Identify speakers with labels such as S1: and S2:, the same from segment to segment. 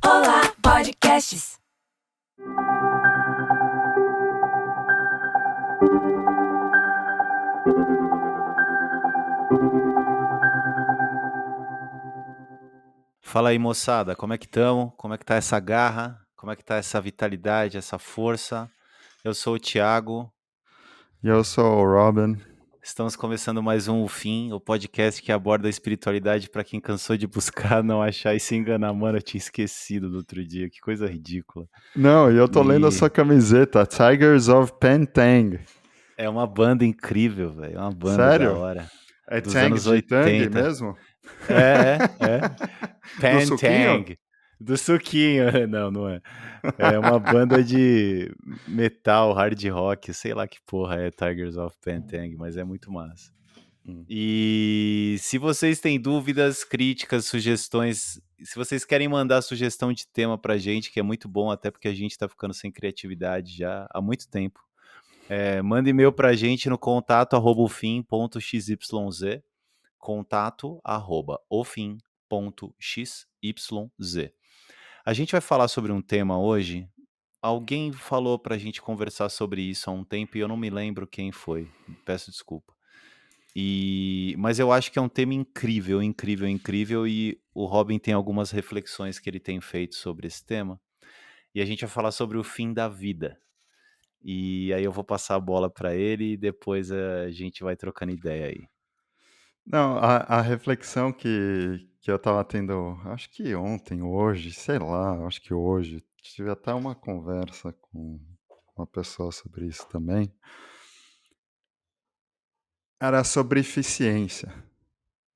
S1: Olá, podcasts.
S2: Fala aí, moçada, como é que estamos? Como é que tá essa garra? Como é que tá essa vitalidade, essa força? Eu sou o Thiago.
S3: E eu sou o Robin.
S2: Estamos começando mais um O Fim, o podcast que aborda a espiritualidade para quem cansou de buscar, não achar e se enganar. Mano, eu tinha esquecido do outro dia, que coisa ridícula.
S3: Não, e eu tô lendo a
S2: E
S3: sua camiseta, Tigers of Pantang.
S2: é uma banda incrível, velho, é uma banda da
S3: Sério?
S2: hora,
S3: É
S2: dos
S3: Tang
S2: anos
S3: de Tang
S2: 80.
S3: mesmo?
S2: É.
S3: Do suquinho?
S2: Pantang, do suquinho. Não, não é. É uma banda de metal, hard rock, sei lá que porra é Tigers of Pantang, mas é muito massa. E se vocês têm dúvidas, críticas, sugestões, se vocês querem mandar sugestão de tema pra gente, que é muito bom, até porque a gente tá ficando sem criatividade já há muito tempo, manda e-mail pra gente no contato@ofim.xyz, contato@ofim.xyz. A gente vai falar sobre um tema hoje. Alguém falou pra gente conversar sobre isso há um tempo e eu não me lembro quem foi. Peço desculpa. Mas eu acho que é um tema incrível, incrível, incrível, e o Robin tem algumas reflexões que ele tem feito sobre esse tema. E a gente vai falar sobre o fim da vida. E aí eu vou passar a bola pra ele e depois a gente vai trocando ideia aí.
S3: Não, a reflexão que eu tava tendo, acho que ontem, hoje, sei lá, acho que hoje, tive até uma conversa com uma pessoa sobre isso também, era sobre eficiência,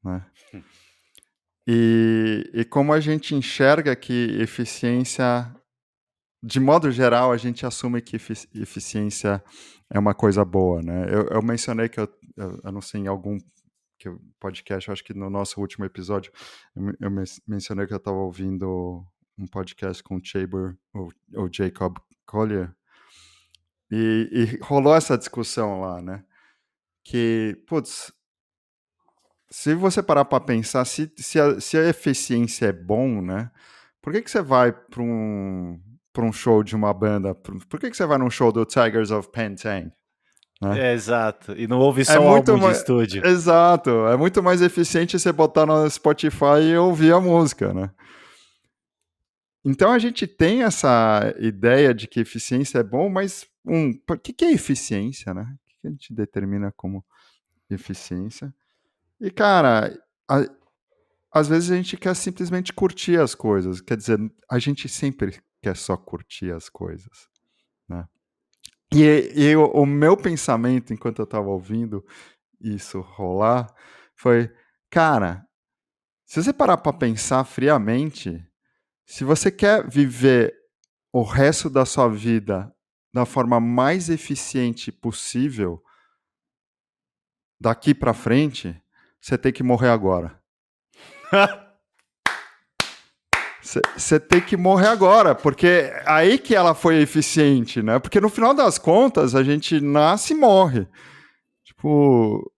S3: né? E como a gente enxerga que eficiência, de modo geral, a gente assume que eficiência é uma coisa boa, né? Eu mencionei que eu não sei, em algum podcast, eu acho que no nosso último episódio, eu mencionei que eu estava ouvindo um podcast com o Jacob Collier, e rolou essa discussão lá, né? Que, putz, se você parar para pensar, se a eficiência é bom, né? Por que você vai para um show de uma banda? Por que você vai num show do Tigers of Pantang? Né?
S2: Exato. E não ouve
S3: É
S2: só o
S3: muito
S2: álbum de
S3: mais.
S2: estúdio.
S3: Exato. É muito mais eficiente você botar no Spotify e ouvir a música, né? Então a gente tem essa ideia de que eficiência é bom, mas o que é eficiência, né? O que a gente determina como eficiência? E, cara, às vezes a gente quer simplesmente curtir as coisas. Quer dizer, a gente sempre quer só curtir as coisas, né? E o meu pensamento, enquanto eu estava ouvindo isso rolar, foi, cara, se você parar para pensar friamente, se você quer viver o resto da sua vida da forma mais eficiente possível, daqui para frente, você tem que morrer agora. Você tem que morrer agora, porque aí que ela foi eficiente, né? Porque no final das contas, a gente nasce e morre. Tipo,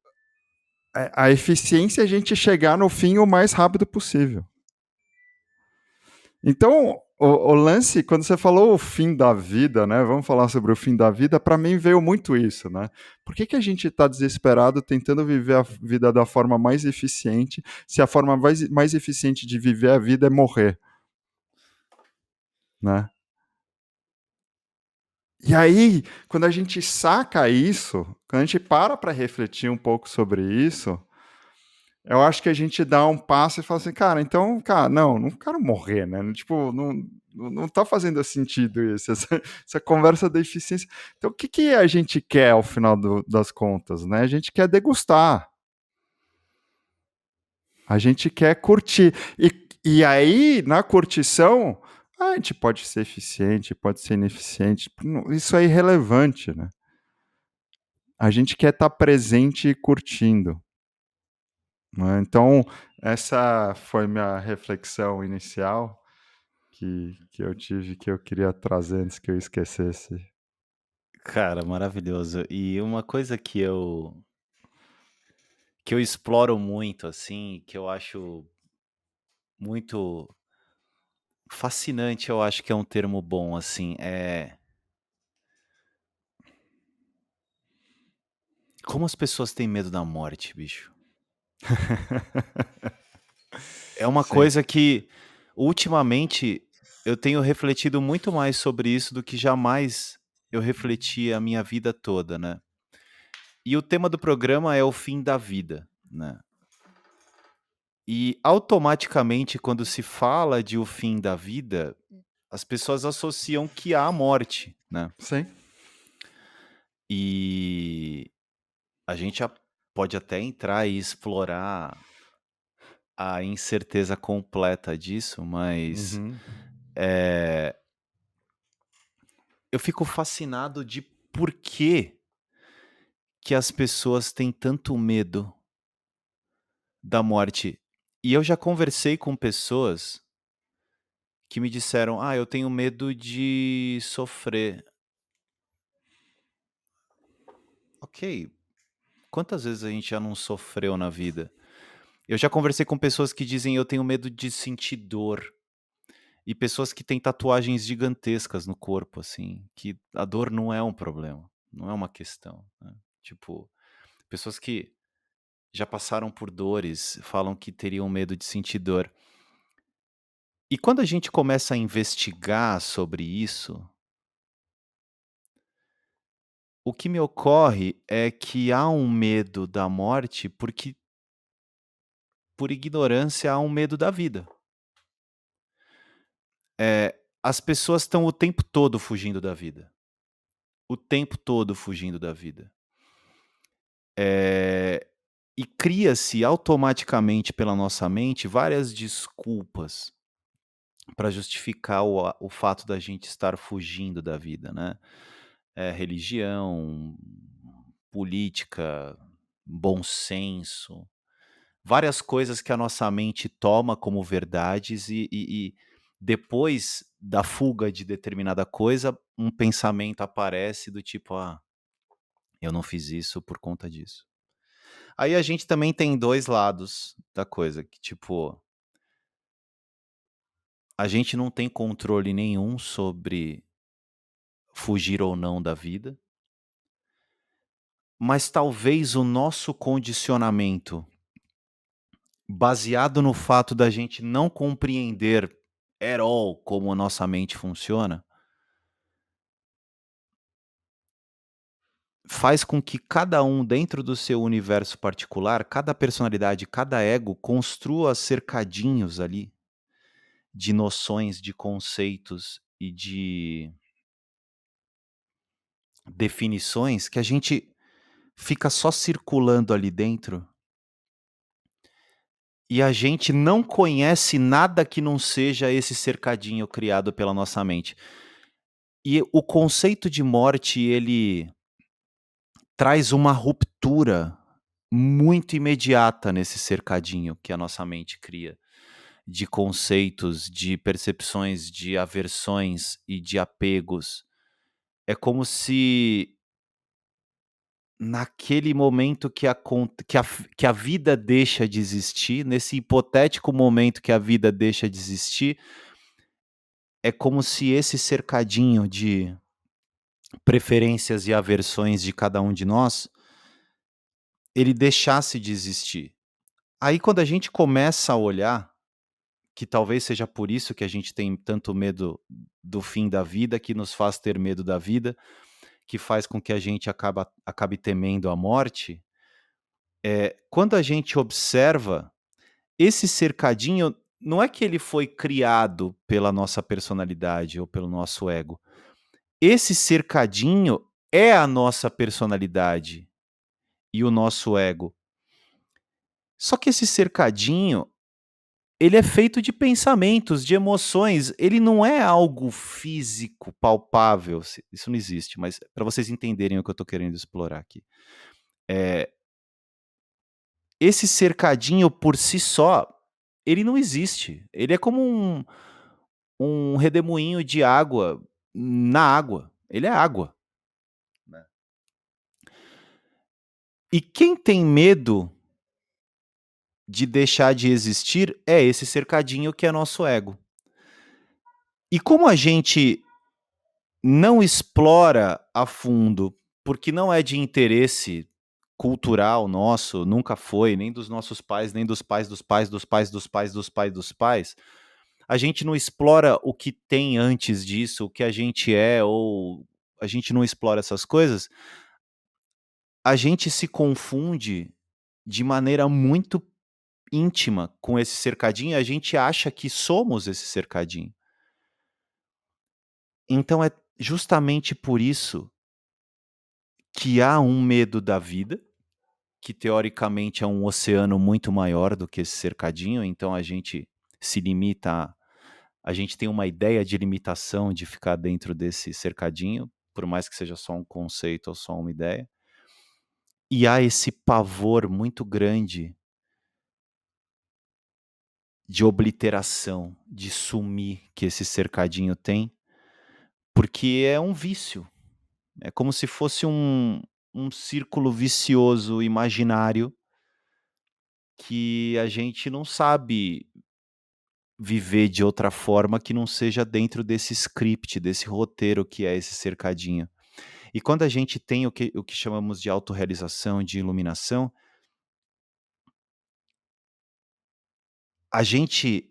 S3: a eficiência é a gente chegar no fim o mais rápido possível. Então, o lance, quando você falou o fim da vida, né? Vamos falar sobre o fim da vida, para mim veio muito isso, né? Por que a gente está desesperado tentando viver a vida da forma mais eficiente, se a forma mais eficiente de viver a vida é morrer, né? E aí, quando a gente saca isso, quando a gente para refletir um pouco sobre isso, eu acho que a gente dá um passo e fala assim, cara, então, cara, não quero morrer, né? Tipo, não tá fazendo sentido isso, essa conversa da eficiência. Então, o que a gente quer ao final das contas, né? A gente quer degustar. A gente quer curtir. E aí, na curtição, a gente pode ser eficiente, pode ser ineficiente. Isso é irrelevante, né? A gente quer estar presente e curtindo. Né? Então, essa foi minha reflexão inicial que eu tive, que eu queria trazer antes que eu esquecesse.
S2: Cara, maravilhoso. E uma coisa que eu exploro muito, assim, que eu acho muito fascinante, eu acho que é um termo bom, assim, como as pessoas têm medo da morte, bicho. É uma
S3: Sim,
S2: coisa que, ultimamente, eu tenho refletido muito mais sobre isso do que jamais eu refleti a minha vida toda, né. E o tema do programa é o fim da vida, né. E, automaticamente, quando se fala de o fim da vida, as pessoas associam que há a morte, né.
S3: sim.
S2: E a gente pode até entrar e explorar a incerteza completa disso, mas,
S3: Uhum.
S2: eh, eu fico fascinado de por que as pessoas têm tanto medo da morte. E eu já conversei com pessoas que me disseram: "Ah, eu tenho medo de sofrer". Ok, quantas vezes a gente já não sofreu na vida? Eu já conversei com pessoas que dizem: "Eu tenho medo de sentir dor". E pessoas que têm tatuagens gigantescas no corpo, assim, que a dor não é um problema, não é uma questão, né. Tipo, pessoas que já passaram por dores, falam que teriam medo de sentir dor. E quando a gente começa a investigar sobre isso, o que me ocorre é que há um medo da morte, porque por ignorância há um medo da vida. As pessoas estão o tempo todo fugindo da vida, o tempo todo fugindo da vida. Eh, e cria-se automaticamente pela nossa mente várias desculpas para justificar o fato da gente estar fugindo da vida, né. Religião, política, bom senso, várias coisas que a nossa mente toma como verdades e depois da fuga de determinada coisa, um pensamento aparece do tipo: "Ah, eu não fiz isso por conta disso". Aí a gente também tem 2 lados da coisa, que tipo, a gente não tem controle nenhum sobre fugir ou não da vida, mas talvez o nosso condicionamento, baseado no fato da gente não compreender at all como a nossa mente funciona, faz com que cada um dentro do seu universo particular, cada personalidade, cada ego construa cercadinhos ali de noções, de conceitos e de definições que a gente fica só circulando ali dentro e a gente não conhece nada que não seja esse cercadinho criado pela nossa mente. E o conceito de morte, ele traz uma ruptura muito imediata nesse cercadinho que a nossa mente cria, de conceitos, de percepções, de aversões e de apegos. É como se naquele momento que que a vida deixa de existir, nesse hipotético momento que a vida deixa de existir, é como se esse cercadinho de preferências e aversões de cada um de nós, ele deixasse de existir. Aí quando a gente começa a olhar, que talvez seja por isso que a gente tem tanto medo do fim da vida, que nos faz ter medo da vida, que faz com que a gente acabe temendo a morte, quando a gente observa, esse cercadinho não é que ele foi criado pela nossa personalidade ou pelo nosso ego. Esse cercadinho é a nossa personalidade e o nosso ego. Só que esse cercadinho, ele é feito de pensamentos, de emoções, ele não é algo físico, palpável, isso não existe, mas para vocês entenderem o que eu estou querendo explorar aqui. Eh, esse cercadinho por si só, ele não existe, ele é como um redemoinho de água na água, ele é água, né. E quem tem medo de deixar de existir é esse cercadinho que é nosso ego. E como a gente não explora a fundo, porque não é de interesse cultural nosso, nunca foi, nem dos nossos pais, nem dos pais dos pais dos pais dos pais dos pais dos pais, a gente não explora o que tem antes disso, o que a gente é, ou a gente não explora essas coisas, a gente se confunde de maneira muito íntima com esse cercadinho, e a gente acha que somos esse cercadinho. Então é justamente por isso que há um medo da vida, que teoricamente é um oceano muito maior do que esse cercadinho, então a gente se limita a gente tem uma ideia de limitação de ficar dentro desse cercadinho, por mais que seja só um conceito ou só uma ideia. E há esse pavor muito grande de obliteração, de sumir que esse cercadinho tem, porque é um vício. É como se fosse um círculo vicioso imaginário que a gente não sabe viver de outra forma que não seja dentro desse script, desse roteiro que é esse cercadinho. E quando a gente tem o que chamamos de autorrealização, de iluminação, a gente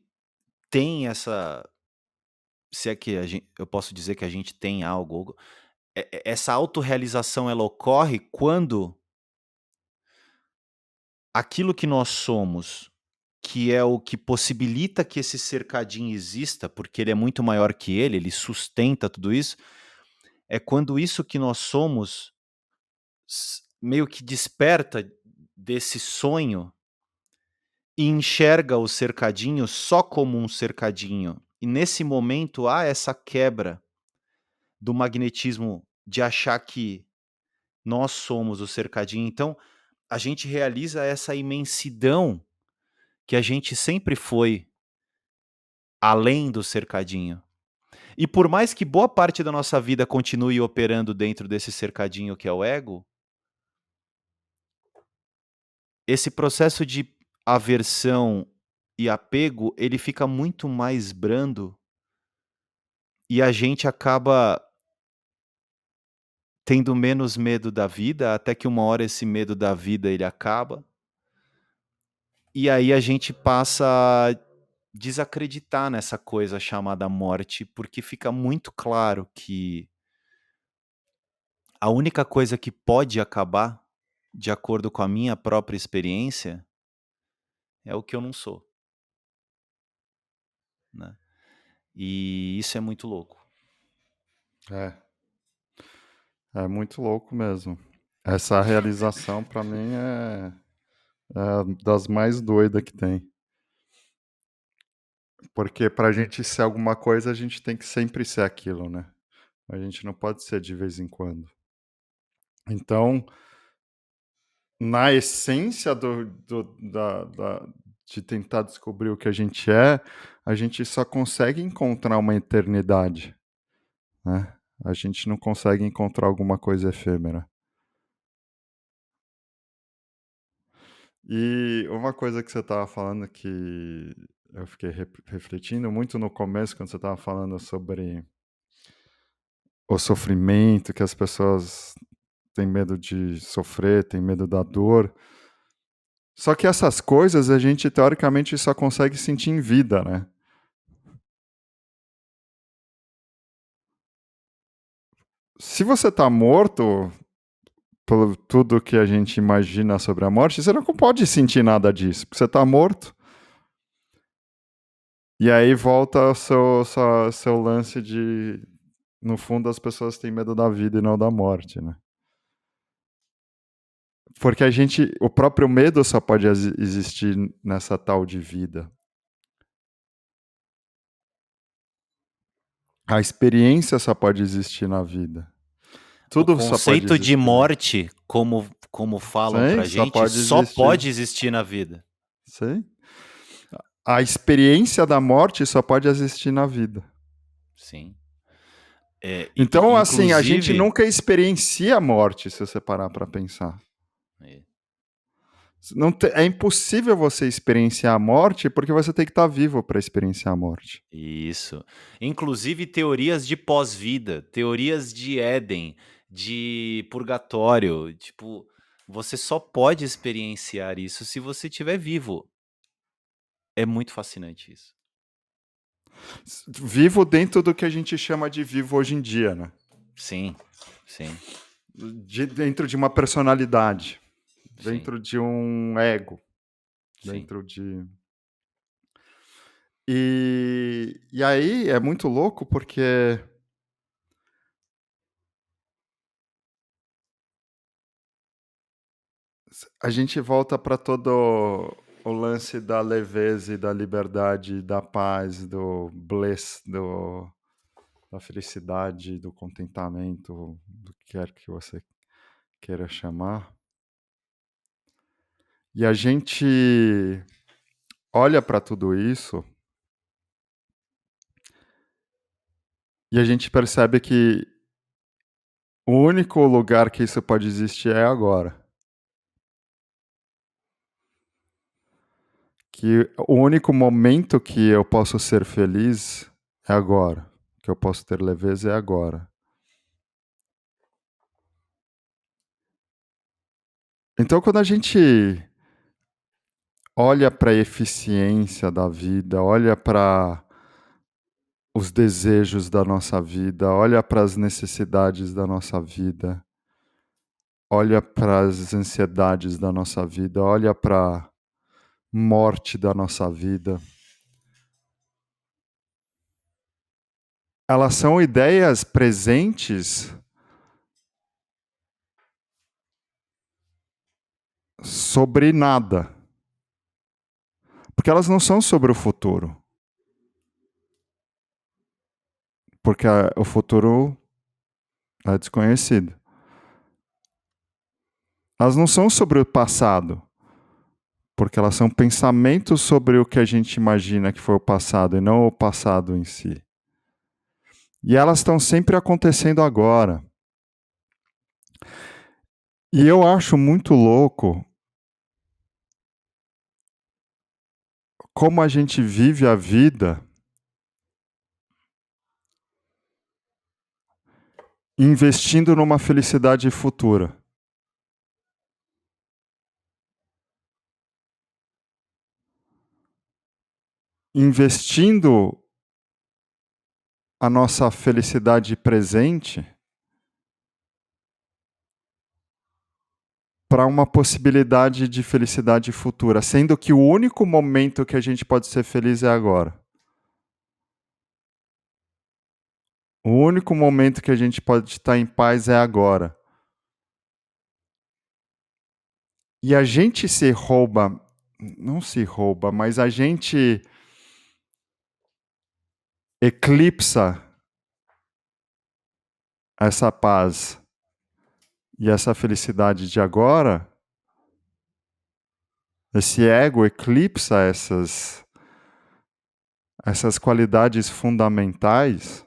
S2: tem essa, se é que eu posso dizer que a gente tem algo, essa autorrealização ela ocorre quando aquilo que nós somos, que é o que possibilita que esse cercadinho exista, porque ele é muito maior que ele sustenta tudo isso, é quando isso que nós somos meio que desperta desse sonho e enxerga o cercadinho só como um cercadinho. E nesse momento há essa quebra do magnetismo de achar que nós somos o cercadinho. Então, a gente realiza essa imensidão que a gente sempre foi além do cercadinho. E por mais que boa parte da nossa vida continue operando dentro desse cercadinho que é o ego, esse processo de aversão e apego, ele fica muito mais brando e a gente acaba tendo menos medo da vida, até que uma hora esse medo da vida ele acaba. E aí a gente passa a desacreditar nessa coisa chamada morte, porque fica muito claro que a única coisa que pode acabar, de acordo com a minha própria experiência, é o que eu não sou, né? E isso é muito louco.
S3: É, é muito louco mesmo. Essa realização, pra mim, é das mais doidas que tem. Porque pra gente ser alguma coisa, a gente tem que sempre ser aquilo, né? A gente não pode ser de vez em quando. Então, na essência de tentar descobrir o que a gente só consegue encontrar uma eternidade, né? A gente não consegue encontrar alguma coisa efêmera. E uma coisa que você estava falando que eu fiquei refletindo muito no começo, quando você estava falando sobre o sofrimento, que as pessoas têm medo de sofrer, têm medo da dor. Só que essas coisas a gente, teoricamente, só consegue sentir em vida, né? Se você tá morto, por tudo que a gente imagina sobre a morte, você não pode sentir nada disso, porque você tá morto. E aí volta o seu lance de, no fundo, as pessoas têm medo da vida e não da morte, né? Porque o próprio medo só pode existir nessa tal de vida. A experiência só pode existir na vida. Tudo
S2: o
S3: só pode
S2: conceito de
S3: existir.
S2: morte, como falam
S3: Sim,
S2: pra
S3: só
S2: gente,
S3: pode
S2: só
S3: existir.
S2: pode existir na vida.
S3: Sim. A experiência da morte só pode existir na vida.
S2: Sim.
S3: Então, assim, a gente
S2: inclusive,
S3: nunca experiencia a morte, se você parar para pensar.
S2: É.
S3: É impossível você experienciar a morte porque você tem que estar vivo para experienciar a morte.
S2: Isso. Inclusive teorias de pós-vida, teorias de Éden, de purgatório. Tipo, você só pode experienciar isso se você estiver vivo. É muito fascinante isso.
S3: Vivo dentro do que a gente chama de vivo hoje em dia, né?
S2: Sim, sim,
S3: Dentro de uma personalidade,
S2: sim,
S3: dentro de um ego,
S2: sim.
S3: dentro de... E aí é muito louco porque a gente volta para todo o lance da leveza e da liberdade, da paz, do bliss, da felicidade, do contentamento, do que quer que você queira chamar. E a gente olha para tudo isso e a gente percebe que o único lugar que isso pode existir é agora. Que o único momento que eu posso ser feliz é agora. Que eu posso ter leveza é agora. Então, quando a gente olha para a eficiência da vida, olha para os desejos da nossa vida, olha para as necessidades da nossa vida, olha para as ansiedades da nossa vida, olha para a morte da nossa vida. Elas são ideias presentes sobre nada. Porque elas não são sobre o futuro. Porque o futuro é desconhecido. Elas não são sobre o passado. Porque elas são pensamentos sobre o que a gente imagina que foi o passado e não o passado em si. E elas estão sempre acontecendo agora. E eu acho muito louco como a gente vive a vida investindo numa felicidade futura. Investindo a nossa felicidade presente para uma possibilidade de felicidade futura, sendo que o único momento que a gente pode ser feliz é agora. O único momento que a gente pode estar em paz é agora. E a gente se rouba, não se rouba, mas a gente eclipsa essa paz e essa felicidade de agora. Esse ego eclipsa essas qualidades fundamentais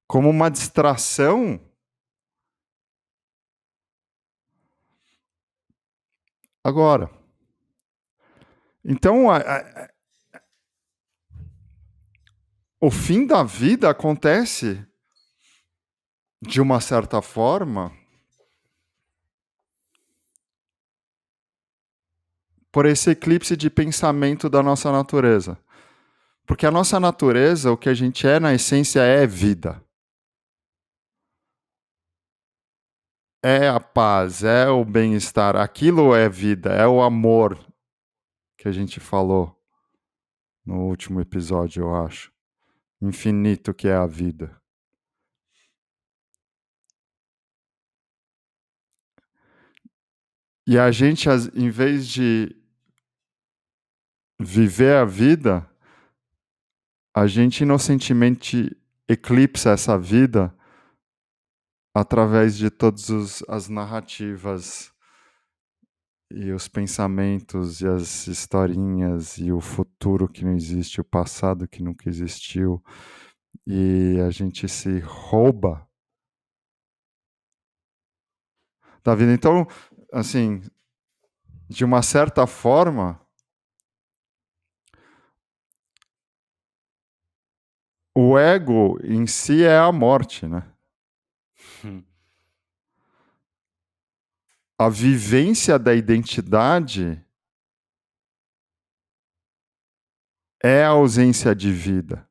S3: como uma distração. Agora. Então, o fim da vida acontece, de uma certa forma, por esse eclipse de pensamento da nossa natureza. Porque a nossa natureza, o que a gente é na essência, é vida. É a paz, é o bem-estar. Aquilo é vida, é o amor que a gente falou no último episódio, eu acho. Infinito que é a vida. E a gente, em vez de viver a vida, a gente inocentemente eclipsa essa vida através de todas as narrativas e os pensamentos e as historinhas e o futuro que não existe, o passado que nunca existiu. E a gente se rouba da vida. Então, assim, de uma certa forma, o ego em si é a morte, né? A vivência da identidade é a ausência de vida.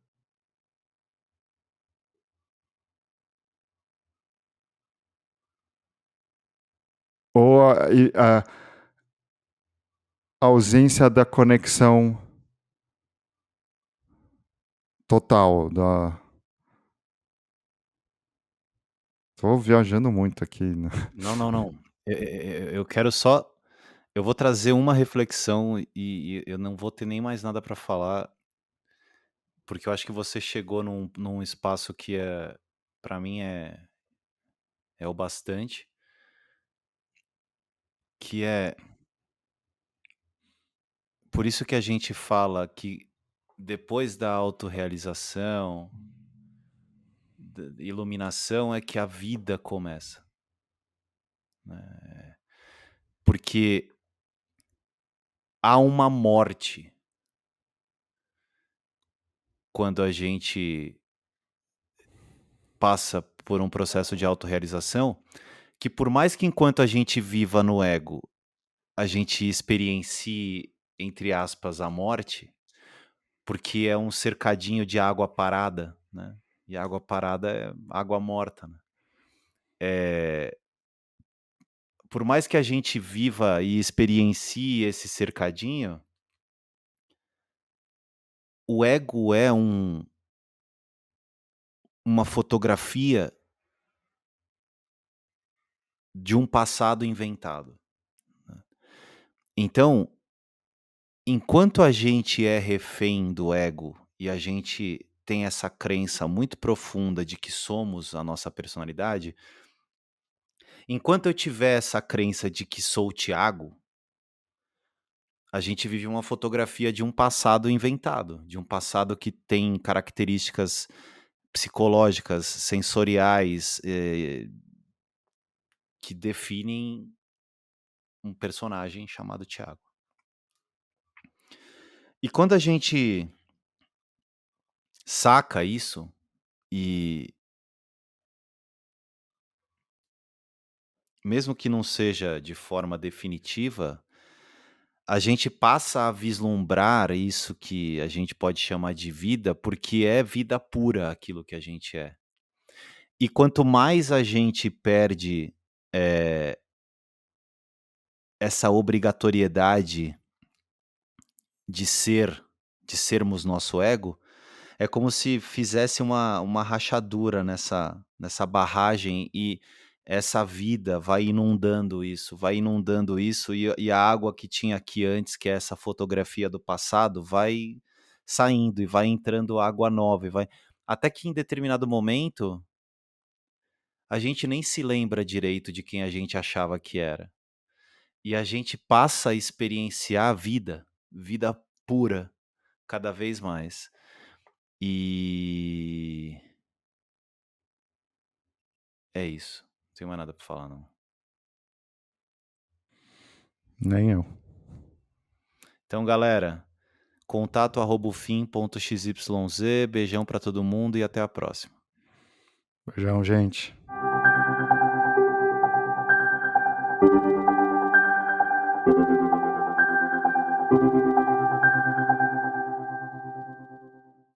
S3: Ou a ausência da conexão total. Tô viajando muito aqui, né?
S2: Não, não, não. Eu quero só. Eu vou trazer uma reflexão e eu não vou ter nem mais nada para falar, porque eu acho que você chegou num espaço que para mim é o bastante, que é por isso que a gente fala que depois da autorrealização, da iluminação, é que a vida começa, né? Porque há uma morte quando a gente passa por um processo de autorrealização, que por mais que enquanto a gente viva no ego, a gente experiencie, entre aspas, a morte, porque é um cercadinho de água parada, né? E água parada é água morta, né? Por mais que a gente viva e experiencie esse cercadinho, o ego é uma fotografia de um passado inventado, né? Então, enquanto a gente é refém do ego e a gente tem essa crença muito profunda de que somos a nossa personalidade, enquanto eu tiver essa crença de que sou o Thiago, a gente vive uma fotografia de um passado inventado, de um passado que tem características psicológicas, sensoriais, que definem um personagem chamado Thiago. E quando a gente saca isso e mesmo que não seja de forma definitiva, a gente passa a vislumbrar isso que a gente pode chamar de vida, porque é vida pura aquilo que a gente é. E quanto mais a gente perde essa obrigatoriedade de sermos nosso ego, é como se fizesse uma rachadura nessa barragem e essa vida vai inundando isso e a água que tinha aqui antes, que é essa fotografia do passado, vai saindo e vai entrando água nova e vai até que em determinado momento a gente nem se lembra direito de quem a gente achava que era. E a gente passa a experienciar a vida, vida pura, cada vez mais. E é isso. Não tenho mais nada pra falar, não.
S3: Nem eu.
S2: Então, galera, contato@ufim.xyz, beijão pra todo mundo e até a próxima.
S3: Beijão, gente.